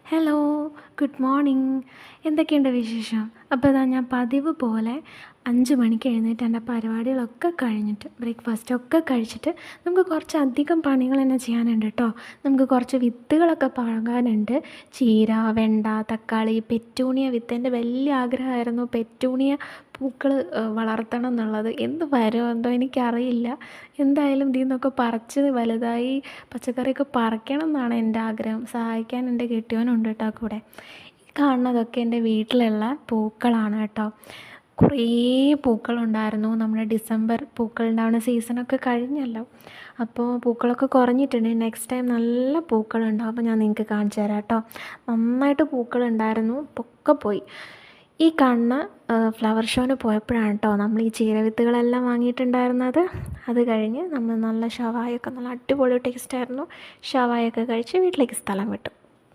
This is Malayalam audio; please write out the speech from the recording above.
Hello, good morning. എന്തൊക്കെയുണ്ട് വിശേഷം? അപ്പോൾ ഇതാ ഞാൻ പതിവ് പോലെ 5 മണിക്ക് എഴുന്നേറ്റ് എൻ്റെ പരിപാടികളൊക്കെ കഴിഞ്ഞിട്ട് ബ്രേക്ക്ഫാസ്റ്റൊക്കെ കഴിച്ചിട്ട് നമുക്ക് കുറച്ചധികം പണികൾ തന്നെ ചെയ്യാനുണ്ട് കേട്ടോ. നമുക്ക് കുറച്ച് വിത്തുകളൊക്കെ പാകാനുണ്ട്. ചീര, വെണ്ട, തക്കാളി, പെറ്റൂണിയ വിത്ത്. എൻ്റെ വലിയ ആഗ്രഹമായിരുന്നു പെറ്റൂണിയ പൂക്കൾ വളർത്തണം എന്നുള്ളത്. എന്ത് വരുമോ എന്തോ എനിക്കറിയില്ല. എന്തായാലും ഇതിൽ നിന്നൊക്കെ പറിച്ച് വലുതായി പച്ചക്കറിയൊക്കെ പറിക്കണം എന്നാണ് എൻ്റെ ആഗ്രഹം. സഹായിക്കാൻ എൻ്റെ കെട്ടിയവനുണ്ട് കേട്ടോ കൂടെ. ഈ കാണുന്നതൊക്കെ എൻ്റെ വീട്ടിലുള്ള പൂക്കളാണ് കേട്ടോ. കുറേ പൂക്കളുണ്ടായിരുന്നു. നമ്മുടെ ഡിസംബർ പൂക്കളുണ്ടാവുന്ന സീസണൊക്കെ കഴിഞ്ഞല്ലോ. അപ്പോൾ പൂക്കളൊക്കെ കുറഞ്ഞിട്ടുണ്ട്. നെക്സ്റ്റ് ടൈം നല്ല പൂക്കളുണ്ടാവും. അപ്പോൾ ഞാൻ നിങ്ങൾക്ക് കാണിച്ചു തരാം കേട്ടോ. നന്നായിട്ട് പൂക്കളുണ്ടായിരുന്നു, ഒക്കെ പോയി. ഈ കാണുന്ന ഫ്ലവർ ഷോന് പോയപ്പോഴാണ് കേട്ടോ നമ്മൾ ഈ ചീരവിത്തുകളെല്ലാം വാങ്ങിയിട്ടുണ്ടായിരുന്നത്. അത് കഴിഞ്ഞ് നമ്മൾ നല്ല ഷവായൊക്കെ നല്ല അടിപൊളി ടേസ്റ്റായിരുന്നു. ഷവായൊക്കെ കഴിച്ച് വീട്ടിലേക്ക് സ്ഥലം വിട്ടു.